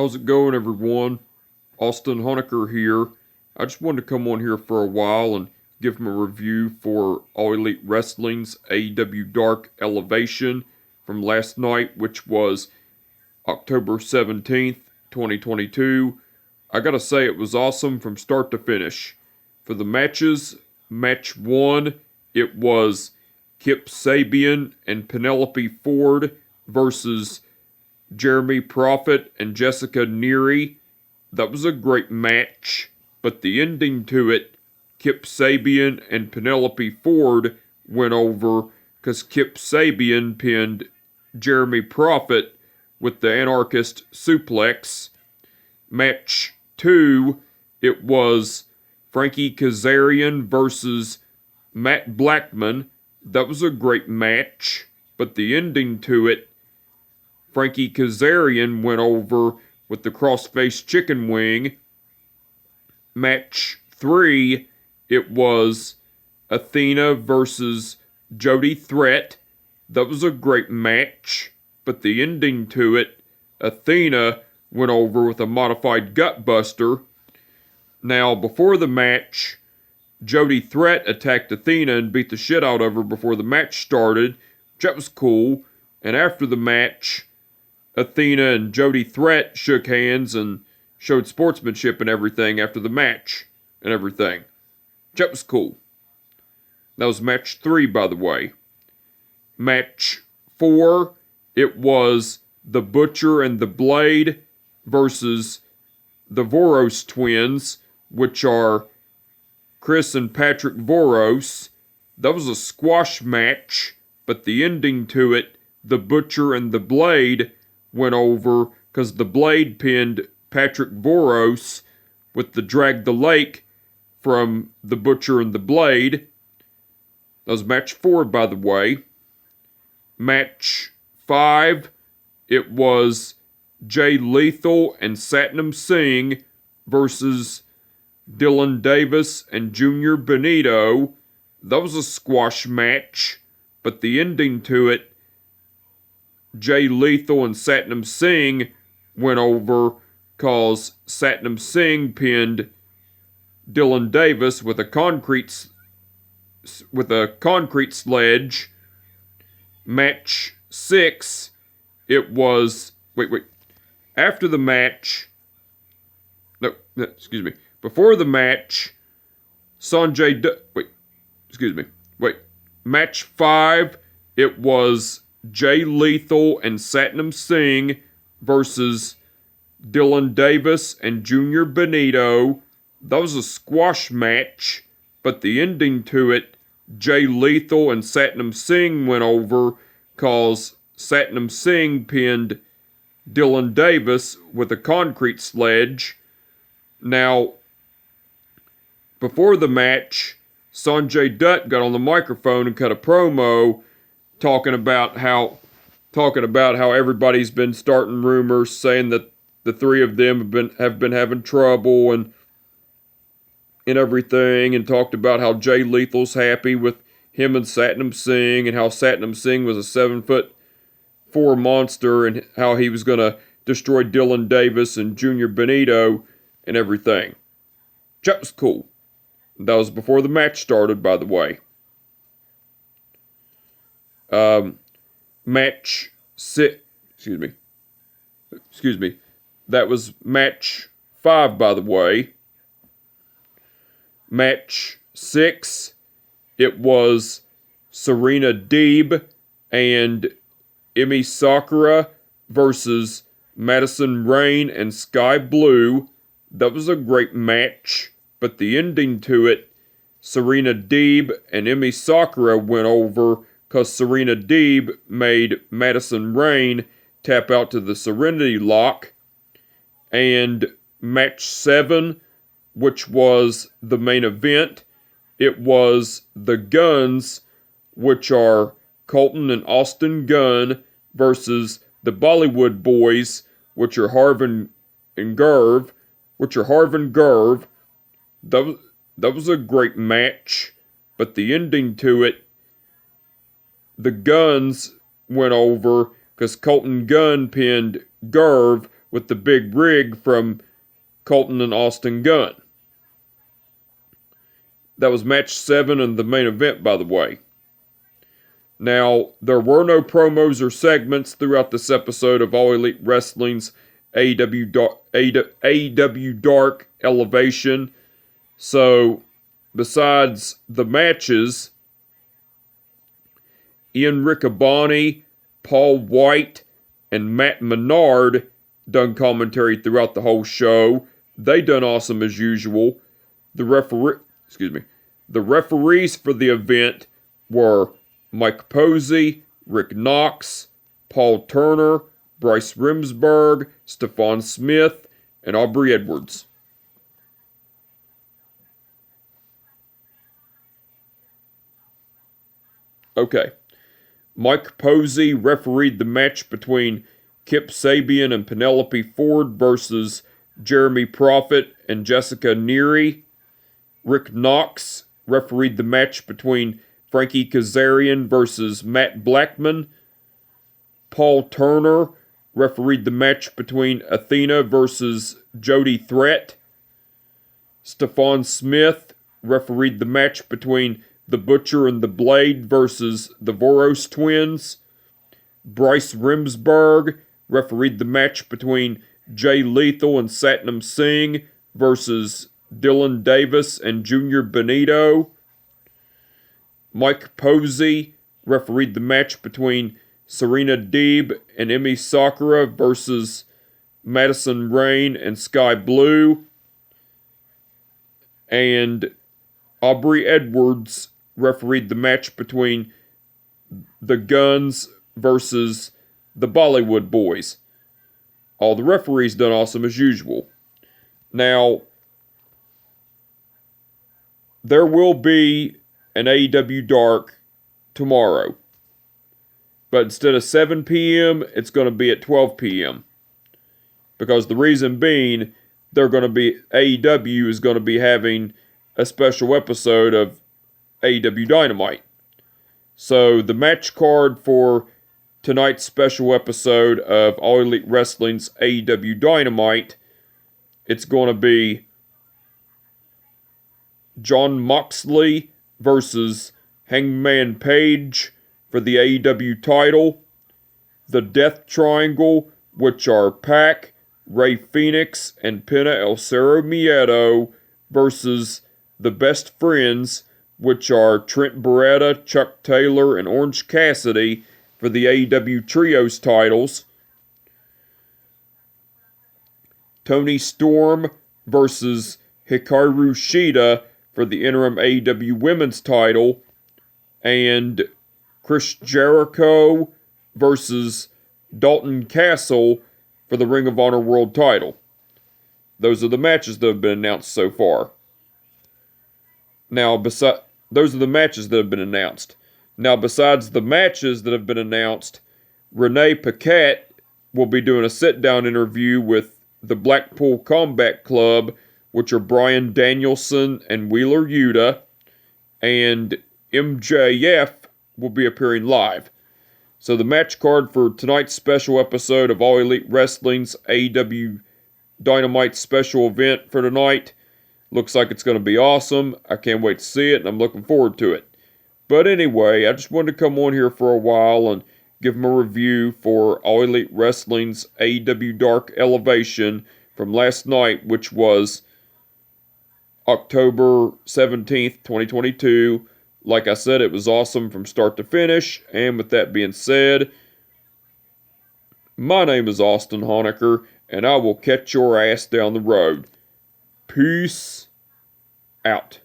How's it going, everyone? Austin Honecker here. I just wanted to come on here for a while and give him a review for All Elite Wrestling's AEW Dark Elevation from last night, which was October 17th, 2022. I gotta say, it was awesome from start to finish. For the matches, match 1, it was Kip Sabian and Penelope Ford versus Jeremy Prophet and Jessica Neary. That was a great match, but the ending to it, Kip Sabian and Penelope Ford went over because Kip Sabian pinned Jeremy Prophet with the Anarchist Suplex. Match 2, it was Frankie Kazarian versus Matt Blackman. That was a great match, but the ending to it, Frankie Kazarian went over with the crossface chicken wing. Match 3, it was Athena versus Jody Threat. That was a great match, but the ending to it, Athena went over with a modified gutbuster. Now, before the match, Jody Threat attacked Athena and beat the shit out of her before the match started. That was cool. And after the match, Athena and Jody Threat shook hands and showed sportsmanship and everything after the match and everything. That was cool. That was match 3, by the way. Match 4, it was the Butcher and the Blade versus the Voros twins, which are Chris and Patrick Voros. That was a squash match, but the ending to it, the Butcher and the Blade went over because the Blade pinned Patrick Voros with the Drag the Lake from the Butcher and the Blade. That was match 4, by the way. Match 5, it was Jay Lethal and Satnam Singh versus Dylan Davis and Junior Benito. That was a squash match, but the ending to it, Jay Lethal and Satnam Singh went over cause Satnam Singh pinned Dylan Davis with a concrete sledge. Match 6, it was after the match. No, excuse me. Before the match, Match 5, it was Jay Lethal and Satnam Singh versus Dylan Davis and Junior Benito. That was a squash match, but the ending to it, Jay Lethal and Satnam Singh went over cause Satnam Singh pinned Dylan Davis with a concrete sledge. Now, before the match, Sanjay Dutt got on the microphone and cut a promo talking about how everybody's been starting rumors saying that the three of them have been having trouble and everything, and talked about how Jay Lethal's happy with him and Satnam Singh, and how Satnam Singh was a 7'4" monster, and how he was gonna destroy Dylan Davis and Junior Benito and everything. That was cool. That was before the match started, by the way. Match 6, excuse me. That was match 5, by the way. Match 6, it was Serena Deeb and Emi Sakura versus Madison Rain and Sky Blue. That was a great match, but the ending to it, Serena Deeb and Emi Sakura went over because Serena Deeb made Madison Rain tap out to the Serenity Lock. And match 7, which was the main event, it was the Guns, which are Colton and Austin Gunn, versus the Bollywood Boys, which are Harvin Gurv. That was a great match, but the ending to it, the Guns went over because Colton Gunn pinned Gurv with the big rig from Colton and Austin Gunn. That was match 7 in the main event, by the way. Now, there were no promos or segments throughout this episode of All Elite Wrestling's AEW Dark Elevation. So, besides the matches, Ian Riccaboni, Paul White, and Matt Menard done commentary throughout the whole show. They done awesome as usual. The referees for the event were Mike Posey, Rick Knox, Paul Turner, Bryce Remsburg, Stephon Smith, and Aubrey Edwards. Okay. Mike Posey refereed the match between Kip Sabian and Penelope Ford versus Jeremy Prophet and Jessica Neary. Rick Knox refereed the match between Frankie Kazarian versus Matt Blackman. Paul Turner refereed the match between Athena versus Jody Threat. Stephon Smith refereed the match between The Butcher and the Blade versus the Voros Twins. Bryce Remsburg refereed the match between Jay Lethal and Satnam Singh versus Dylan Davis and Junior Benito. Mike Posey refereed the match between Serena Deeb and Emi Sakura versus Madison Rain and Sky Blue. And Aubrey Edwards refereed the match between the Guns versus the Bollywood Boys. All the referees done awesome as usual. Now, there will be an AEW Dark tomorrow. But instead of 7 p.m., it's going to be at 12 p.m. Because the reason being, AEW is going to be having a special episode of AEW Dynamite. So the match card for tonight's special episode of All Elite Wrestling's AEW Dynamite, it's going to be Jon Moxley versus Hangman Page for the AEW title. The Death Triangle, which are Pac, Rey Fenix, and Penta El Cerro Miedo versus the Best Friends, which are Trent Beretta, Chuck Taylor, and Orange Cassidy for the AEW Trios titles. Tony Storm versus Hikaru Shida for the interim AEW Women's title. And Chris Jericho versus Dalton Castle for the Ring of Honor World title. Those are the matches that have been announced so far. Now, those are the matches that have been announced. Now, besides the matches that have been announced, Renee Paquette will be doing a sit-down interview with the Blackpool Combat Club, which are Bryan Danielson and Wheeler Yuta, and MJF will be appearing live. So the match card for tonight's special episode of All Elite Wrestling's AEW Dynamite special event for tonight looks like it's going to be awesome. I can't wait to see it, and I'm looking forward to it. But anyway, I just wanted to come on here for a while and give them a review for All Elite Wrestling's AEW Dark Elevation from last night, which was October 17th, 2022. Like I said, it was awesome from start to finish. And with that being said, my name is Austin Honecker, and I will catch your ass down the road. Peace out.